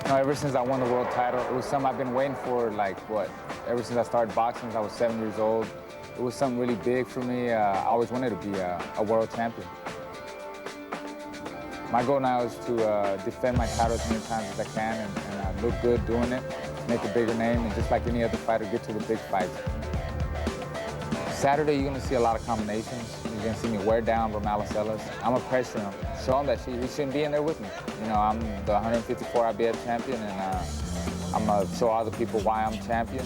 No, ever since I won the world title, it was something I've been waiting for, like, what, ever since I started boxing when I was 7 years old. It was something really big for me. I always wanted to be a world champion. My goal now is to defend my title as many times as I can and look good doing it, make a bigger name, and just like any other fighter, get to the big fights. Saturday, you're going to see a lot of combinations. You're going to see me wear down Romallis Ellis. I'm going to pressure him, show him that he shouldn't be in there with me. You know, I'm the 154 IBF champion, and I'm going to show other people why I'm champion.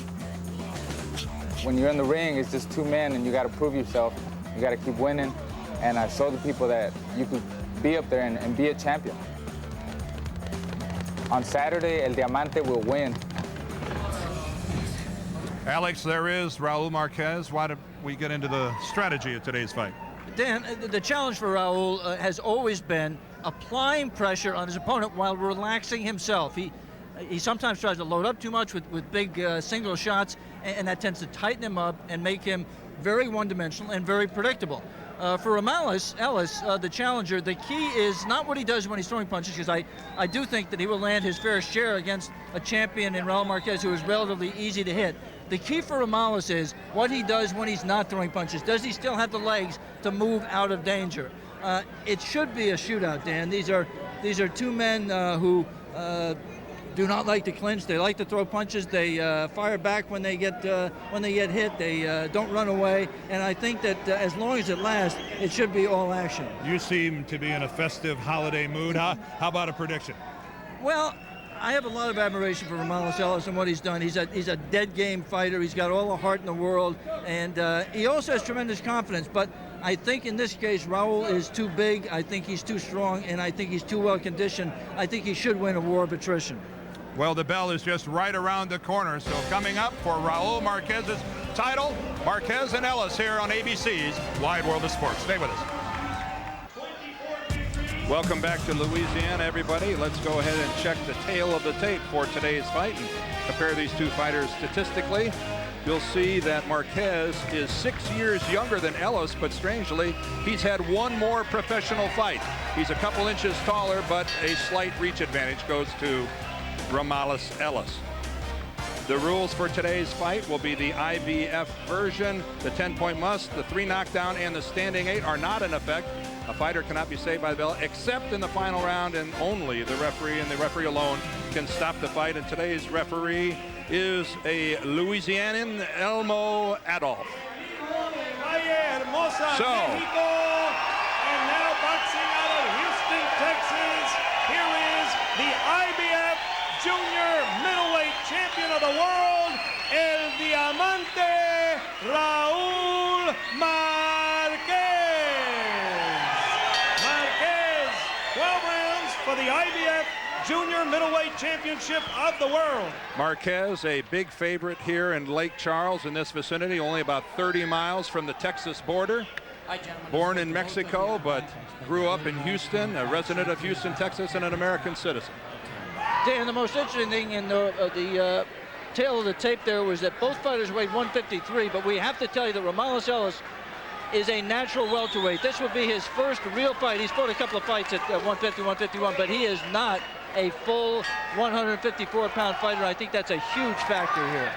When you're in the ring, it's just two men, and you got to prove yourself. You got to keep winning, and show the people that you could be up there and be a champion. On Saturday, El Diamante will win. Alex, there is Raúl Márquez. Why don't we get into the strategy of today's fight? Dan, the challenge for Raúl has always been applying pressure on his opponent while relaxing himself. He sometimes tries to load up too much with big single shots, and that tends to tighten him up and make him very one-dimensional and very predictable. For Romallis Ellis, the challenger, the key is not what he does when he's throwing punches, because I do think that he will land his fair share against a champion in Raúl Márquez who is relatively easy to hit. The key for Romallis is what he does when he's not throwing punches. Does he still have the legs to move out of danger? It should be a shootout, Dan. These are two men who do not like to clinch. They like to throw punches. They fire back when they get hit. They don't run away. And I think that as long as it lasts, it should be all action. You seem to be in a festive holiday mood. How about a prediction? Well, I have a lot of admiration for Romallis Ellis and what he's done. He's a dead game fighter. He's got all the heart in the world, and he also has tremendous confidence. But I think in this case, Raúl is too big. I think he's too strong, and I think he's too well conditioned. I think he should win a war of attrition. Well, the bell is just right around the corner. So coming up for Raúl Márquez's title, Márquez and Ellis here on ABC's Wide World of Sports. Stay with us. Welcome back to Louisiana, everybody. Let's go ahead and check the tail of the tape for today's fight and compare these two fighters statistically. You'll see that Márquez is 6 years younger than Ellis, but strangely, he's had one more professional fight. He's a couple inches taller, but a slight reach advantage goes to Romallis Ellis. The rules for today's fight will be the IBF version. The 10-point must, the 3 knockdown, and the standing 8 are not in effect. A fighter cannot be saved by the bell except in the final round, and only the referee and the referee alone can stop the fight. And today's referee is a Louisianan, Elmo Adolph. So, and now boxing out of Houston, Texas, here is the IBF Junior Middleweight Champion of the world, El Diamante, Raúl Márquez. Márquez, 12 rounds for the IBF Junior Middleweight Championship of the world. Márquez, a big favorite here in Lake Charles, in this vicinity, only about 30 miles from the Texas border. Born in Mexico, but grew up in Houston, a resident of Houston, Texas, and an American citizen. Dan, the most interesting thing in the tail of the tape there was that both fighters weighed 153, but we have to tell you that Romallis Ellis is a natural welterweight. This would be his first real fight. He's fought a couple of fights at 150, 151, but he is not a full 154-pound fighter. I think that's a huge factor here.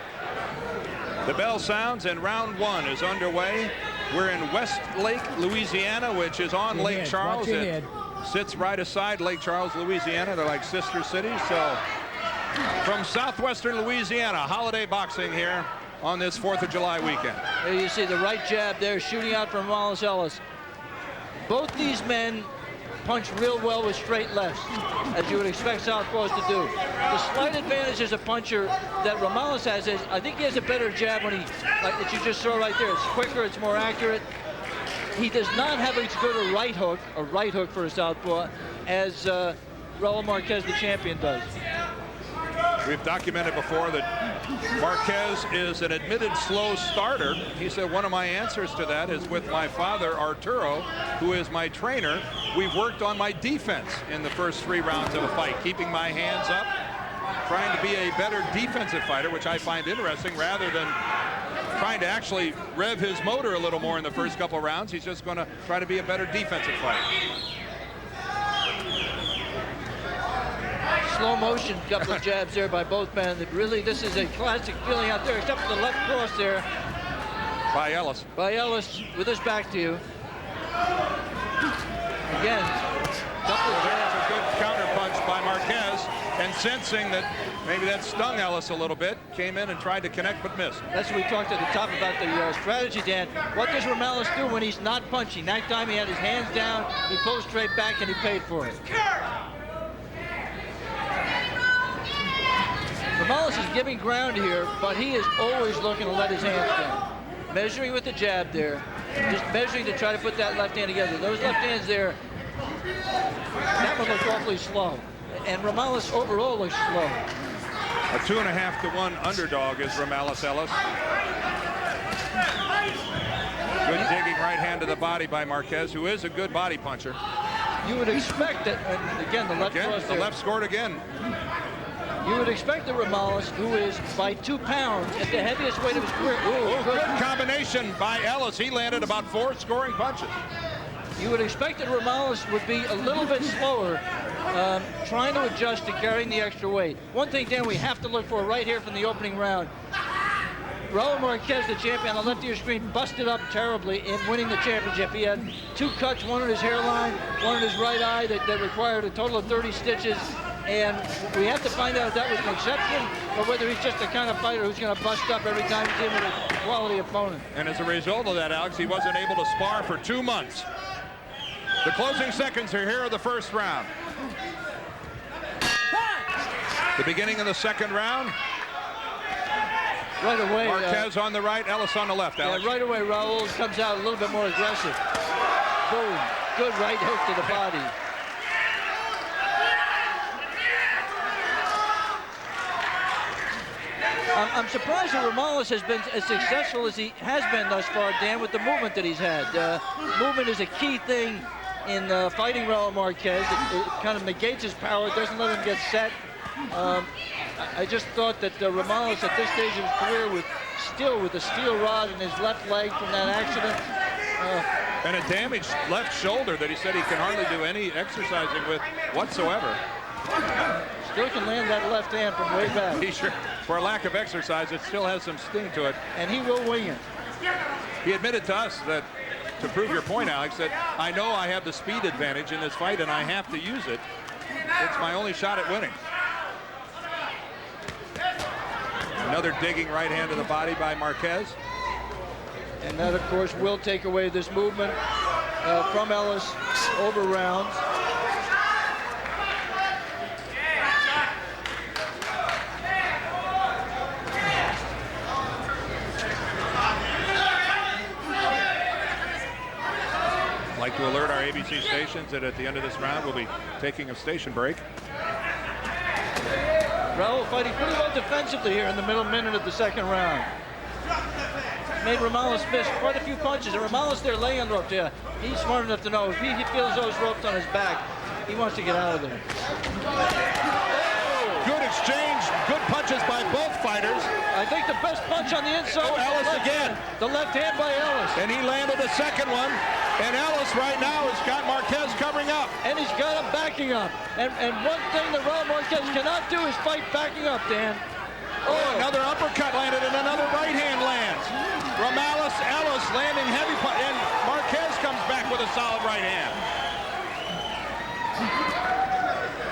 The bell sounds and round 1 is underway. We're in Westlake, Louisiana, which is on Lake Charles. It sits right aside Lake Charles, Louisiana. They're like sister cities. So from southwestern Louisiana, holiday boxing here on this 4th of July weekend. There you see the right jab there, shooting out from Romallis Ellis. Both these men punch real well with straight lefts, as you would expect southpaws to do. The slight advantage as a puncher that Romallis has is, I think he has a better jab when he, like that you just saw right there. It's quicker, it's more accurate. He does not have as good a right hook for a southpaw, as Raúl Márquez, the champion, does. We've documented before that Márquez is an admitted slow starter. He said one of my answers to that is with my father, Arturo, who is my trainer. We've worked on my defense in the first 3 rounds of a fight, keeping my hands up, trying to be a better defensive fighter, which I find interesting, rather than trying to actually rev his motor a little more in the first couple of rounds. He's just going to try to be a better defensive fighter. slow motion couple of jabs there by both men. Really, this is a classic feeling out there, except for the left cross there. By Ellis. By Ellis, with his back to you. Again, couple of jabs. A good counter punch by Márquez, and sensing that maybe that stung Ellis a little bit, came in and tried to connect but missed. That's what we talked at the top about the strategy, Dan. What does Romallis do when he's not punching? That time he had his hands down, he pulled straight back, and he paid for it. Romallis is giving ground here, but he is always looking to let his hands down. Measuring with the jab there, just measuring to try to put that left hand together. Those left hands there, that one looked awfully slow. And Romallis overall looks slow. A 2.5 to 1 underdog is Romallis Ellis. Good digging right hand to the body by Márquez, who is a good body puncher. You would expect that, and again, the left cross the there. left scored again. You would expect that Romallis, who is by 2 pounds at the heaviest weight of his career. Ooh, good combination by Ellis. He landed about 4 scoring punches. You would expect that Romallis would be a little bit slower, trying to adjust to carrying the extra weight. One thing, Dan, we have to look for right here from the opening round. Raúl Márquez, the champion on the left of your screen, busted up terribly in winning the championship. He had 2 cuts, one in his hairline, one in his right eye that required a total of 30 stitches. And we have to find out if that was an exception or whether he's just the kind of fighter who's going to bust up every time he's in with a quality opponent. And as a result of that, Alex, he wasn't able to spar for 2 months. The closing seconds are here of the first round. The beginning of the second round. Right away. Márquez on the right, Ellis on the left, Alex. Yeah, right away, Raúl comes out a little bit more aggressive. Boom. Good right hook to the body. I'm surprised that Romallis has been as successful as he has been thus far, Dan, with the movement that he's had. Movement is a key thing in fighting Raúl Márquez. It kind of negates his power, it doesn't let him get set. I just thought that Romallis at this stage of his career with a steel rod in his left leg from that accident. And a damaged left shoulder that he said he can hardly do any exercising with whatsoever. Still can land that left hand from way back. He sure, for a lack of exercise, it still has some sting to it. And he will wing it. He admitted to us that, to prove your point, Alex, that I know I have the speed advantage in this fight and I have to use it. It's my only shot at winning. Another digging right hand to the body by Márquez. And that, of course, will take away this movement from Ellis over rounds. I'd like to alert our ABC stations that at the end of this round we'll be taking a station break. Raúl fighting pretty well defensively here in the middle minute of the second round. Made Romallis miss quite a few punches, and Romallis there laying on the rope. Yeah, he's smart enough to know if he feels those ropes on his back, he wants to get out of there. Good exchange, good punches by both fighters. I think the best punch on the inside. Oh, Ellis again. The left hand by Ellis. And he landed a second one. And Ellis right now has got Márquez covering up. And he's got him backing up. And one thing that Raúl Márquez cannot do is fight backing up, Dan. Oh, another uppercut landed and another right hand lands. Romallis Ellis landing heavy punch. And Márquez comes back with a solid right hand.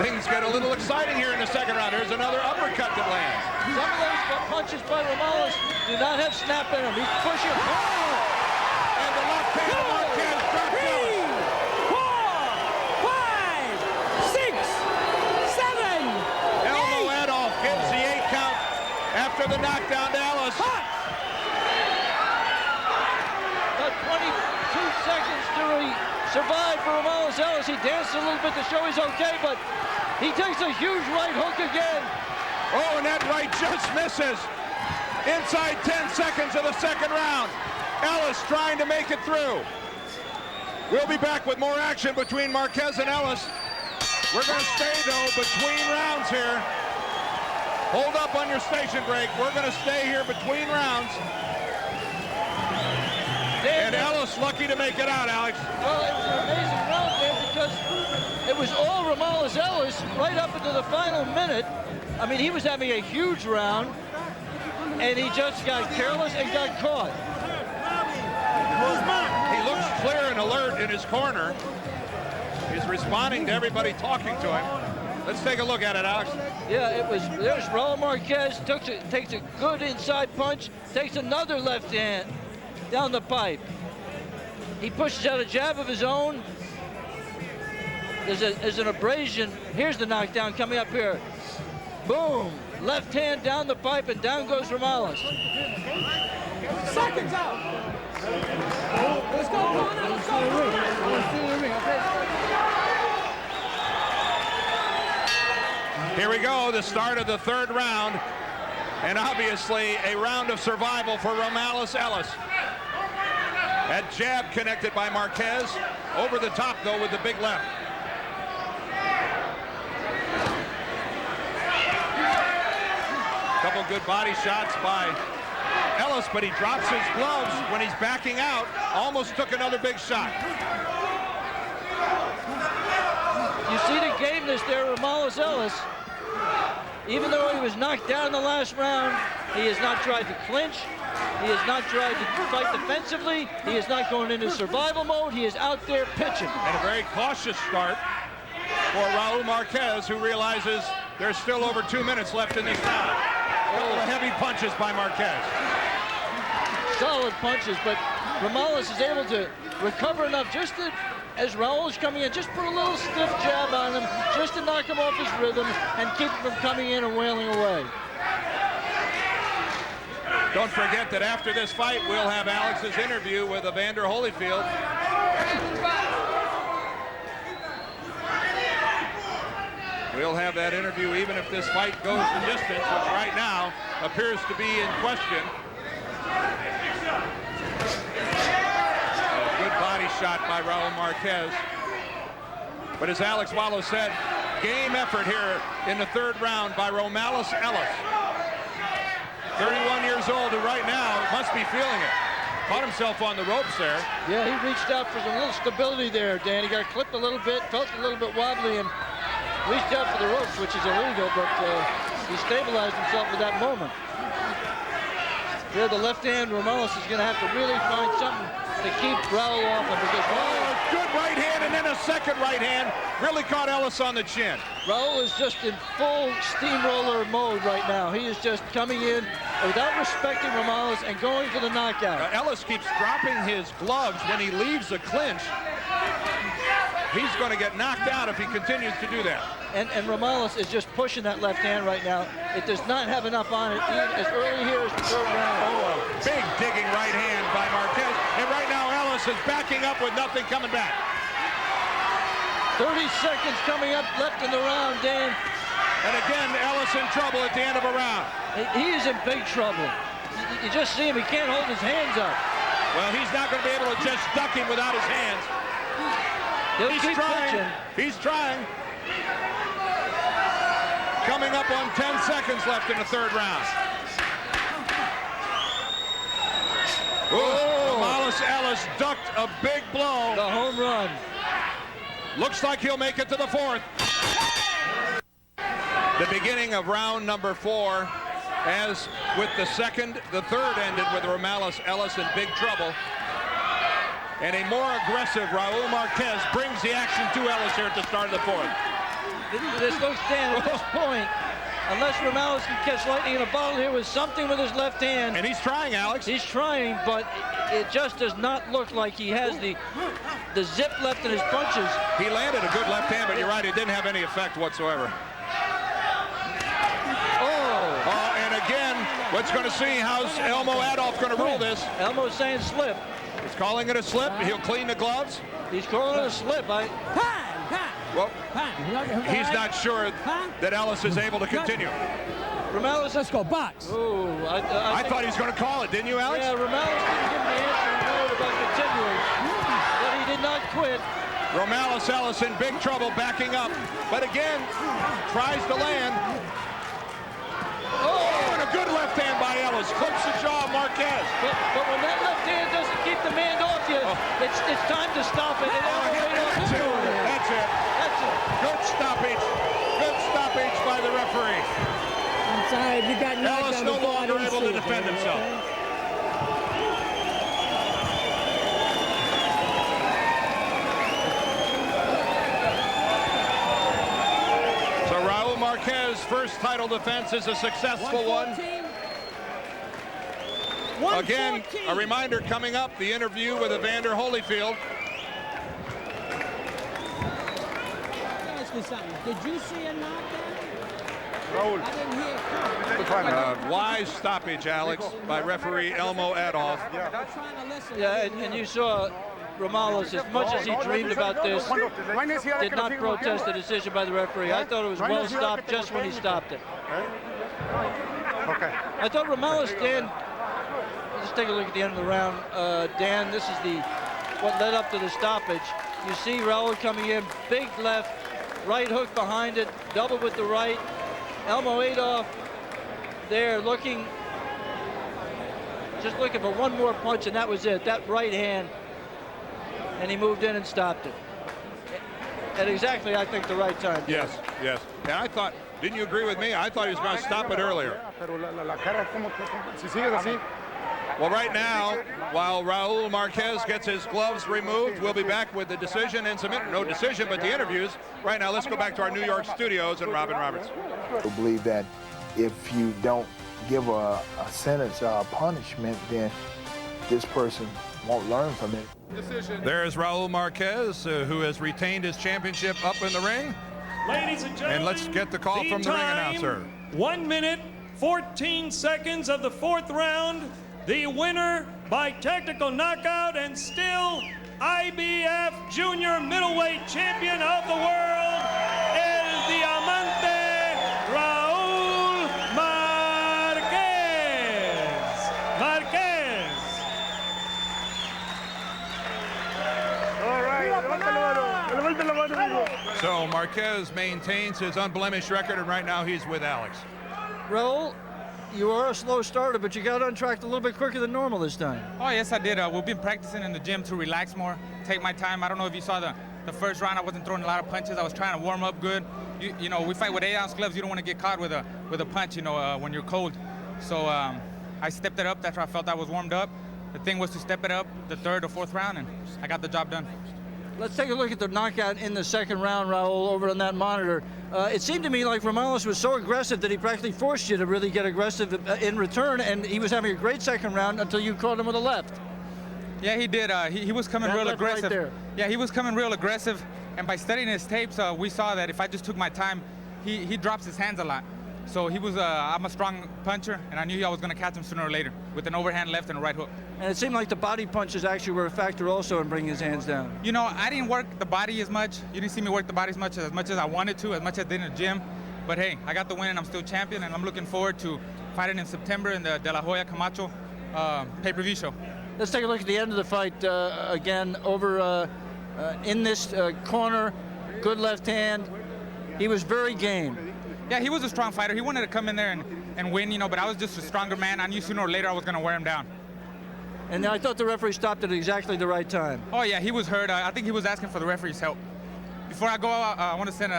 Things get a little exciting here in the second round. There's another uppercut that lands. Some of those punches by Romallis do not have snap in them. He's pushing. Oh! And the left hand of Márquez drops Ellis. 4, 5, 6, 7, Elmo Adolf gives the 8 count after the knockdown to Ellis. About 22 seconds to survive for Romallis Ellis. He dances a little bit to show he's okay, but he takes a huge right hook again. Oh, and that right just misses. Inside 10 seconds of the second round. Ellis trying to make it through. We'll be back with more action between Márquez and Ellis. We're going to stay, though, between rounds here. Hold up on your station break. We're going to stay here between rounds. And Ellis lucky to make it out, Alex. Well, it was an amazing round there because it was all Romallis Ellis right up into the final minute. I mean, he was having a huge round, and he just got careless and got caught. He looks clear and alert in his corner. He's responding to everybody talking to him. Let's take a look at it, Alex. Yeah, there's Raúl Márquez, takes a good inside punch, takes another left hand down the pipe. He pushes out a jab of his own. There's an abrasion. Here's the knockdown coming up here. Boom, left hand down the pipe, and down goes Romallis. Seconds out. Let's go. Let's go. Here we go, the start of the third round, and obviously a round of survival for Romallis Ellis. That jab connected by Márquez, over the top though with the big left. Couple good body shots by Ellis, but he drops his gloves when he's backing out. Almost took another big shot. You see the gameness there, Romallis Ellis. Even though he was knocked down in the last round, he has not tried to clinch. He has not tried to fight defensively. He is not going into survival mode. He is out there pitching. And a very cautious start for Raúl Márquez, who realizes there's still over 2 minutes left in this round. A couple of heavy punches by Márquez. Solid punches, but Romallis is able to recover enough just to, as Raúl is coming in, just put a little stiff jab on him, just to knock him off his rhythm and keep him from coming in and wailing away. Don't forget that after this fight, we'll have Alex's interview with Evander Holyfield. We'll have that interview even if this fight goes the distance, which right now appears to be in question. A good body shot by Raúl Márquez. But as Alex Wallo said, game effort here in the third round by Romallis Ellis. 31 years old, who right now must be feeling it. Caught himself on the ropes there. Yeah, he reached out for some little stability there, Dan. He got clipped a little bit, felt a little bit wobbly, and reached out for the ropes, which is illegal, but he stabilized himself at that moment. Here, the left hand, Romallis is going to have to really find something to keep Raúl off him, because a good right hand and then a second right hand really caught Ellis on the chin. Raúl is just in full steamroller mode right now. He is just coming in without respecting Romallis and going for the knockout. Ellis keeps dropping his gloves when he leaves the clinch. He's going to get knocked out if he continues to do that. And Romallis is just pushing that left hand right now. It does not have enough on it, even as early here as the third round. Oh, a big digging right hand by Márquez. And right now Ellis is backing up with nothing coming back. 30 seconds coming up left in the round, Dan. And again, Ellis in trouble at the end of a round. He is in big trouble. You just see him, he can't hold his hands up. Well, he's not going to be able to just duck him without his hands. He's trying. Pitching. He's trying. Coming up on 10 seconds left in the third round. Romallis Ellis ducked a big blow. The home run. Looks like he'll make it to the fourth. The beginning of round number 4. As with the second, the third ended with Romallis Ellis in big trouble. And a more aggressive Raúl Márquez brings the action to Ellis here at the start of the fourth. This looks, Dan, at this point, unless Romallis can catch lightning in a bottle here with something with his left hand. And he's trying, Alex. He's trying, but it just does not look like he has the zip left in his punches. He landed a good left hand, but you're right, it didn't have any effect whatsoever. And again, let's going to see how's Elmo Adolph going to rule this. Elmo's saying slip. He's calling it a slip. He'll clean the gloves. He's calling it a slip. Well, he's not sure that Ellis is able to continue. Romallis, let's go box. Oh, I thought he was going to call it, didn't you, Alex? Yeah, Romallis didn't give me the answer about continuing, but he did not quit. Romallis Ellis in big trouble, backing up, but again tries to land. Oh, and a good left hand by Ellis. Clips the jaw of Márquez. But when that left hand doesn't keep the man off you, it's time to stop it. That's it. That's it. Good stoppage. Good stoppage by the referee. I'm sorry, if you got knocked Ellis out no before, I longer didn't able see to it, defend man, himself. okay? So Raúl Márquez's first title defense is a successful one. 114. Again, a reminder coming up, the interview with Evander Holyfield. Ask me something. Did you see a knockdown? Raúl. I didn't hear it come. Wise stoppage, Alex, by referee Elmo Adolph. I'm trying to listen. Yeah, and you saw Romalis, as much as he dreamed about this, did not protest the decision by the referee. I thought it was well stopped just when he stopped it. Okay. I thought Romalis, Dan, let's take a look at the end of the round. Dan, this is what led up to the stoppage. You see Raúl coming in, big left, right hook behind it, double with the right. Elmo Adolph there just looking for one more punch, and that was it, that right hand. And he moved in and stopped it. At exactly, I think, the right time. Yes, yes. And I thought, didn't you agree with me? I thought he was going to stop it earlier. Well, right now, while Raúl Márquez gets his gloves removed, we'll be back with the decision and some, no decision, but the interviews. Right now, let's go back to our New York studios and Robin Roberts. I believe that if you don't give a sentence or a punishment, then this person won't learn from it. There's Raúl Márquez, who has retained his championship up in the ring. Ladies and gentlemen, And let's get the call from the ring announcer. 1 minute, 14 seconds of the fourth round. The winner by technical knockout and still IBF Junior Middleweight Champion of the World, El Diamante, Raúl Márquez. Márquez. So Márquez maintains his unblemished record, and right now he's with Alex. Raúl, you are a slow starter, but you got on track a little bit quicker than normal this time. Oh, yes, I did. We've been practicing in the gym to relax more, take my time. I don't know if you saw the first round. I wasn't throwing a lot of punches. I was trying to warm up good. You know, we fight with 8-ounce gloves. You don't want to get caught with a punch, you know, when you're cold. So I stepped it up after I felt I was warmed up. The thing was to step it up the third or fourth round, and I got the job done. Let's take a look at the knockout in the second round, Raúl, over on that monitor. It seemed to me like Romalis was so aggressive that he practically forced you to really get aggressive in return, and he was having a great second round until you caught him with a left. Yeah, he did. He was coming real aggressive. Right there. Yeah, he was coming real aggressive, and by studying his tapes, we saw that if I just took my time, he drops his hands a lot. So he was, I'm a strong puncher, and I knew I was going to catch him sooner or later with an overhand left and a right hook. And it seemed like the body punches actually were a factor also in bringing his hands down. You know, I didn't work the body as much. You didn't see me work the body as much as I wanted to, as much as I did in the gym. But hey, I got the win and I'm still champion, and I'm looking forward to fighting in September in the De La Hoya Camacho pay-per-view show. Let's take a look at the end of the fight again over in this corner. Good left hand. He was very game. Yeah, he was a strong fighter. He wanted to come in there and win, you know, but I was just a stronger man. I knew sooner or later I was going to wear him down. And I thought the referee stopped it at exactly the right time. Oh, yeah, he was hurt. I think he was asking for the referee's help. Before I go, I want to send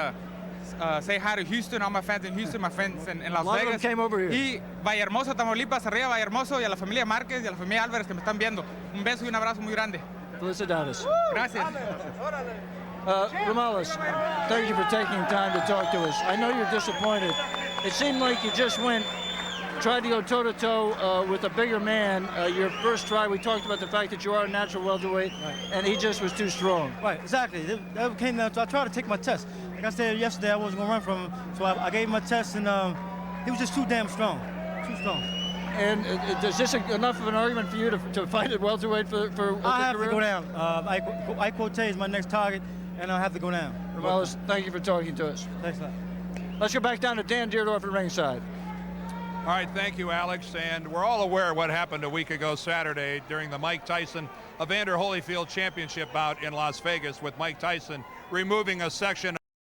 say hi to Houston, all my fans in Houston, my friends in Las Vegas. A lot of them came over here. Y Vallehermoso, Tamaulipas, arriba Vallehermoso, y a la familia Márquez y a la familia Álvarez que me están viendo. Un beso y un abrazo muy grande. Felicidades. Gracias. Romalis, thank you for taking time to talk to us. I know you're disappointed. It seemed like you just tried to go toe-to-toe with a bigger man. Your first try, we talked about the fact that you are a natural welterweight, right, and he just was too strong. Right, exactly. That came down to, I tried to take my test. Like I said yesterday, I wasn't going to run from him, so I gave him my test, and he was just too damn strong, too strong. And is this enough of an argument for you to fight at welterweight for I have to go down. Ike is my next target, and I'll have to go down. Romalis, thank you for talking to us. Thanks a lot. Let's go back down to Dan Deerdorf at ringside. All right, thank you, Alex. And we're all aware of what happened a week ago Saturday during the Mike Tyson Evander Holyfield Championship bout in Las Vegas, with Mike Tyson removing a section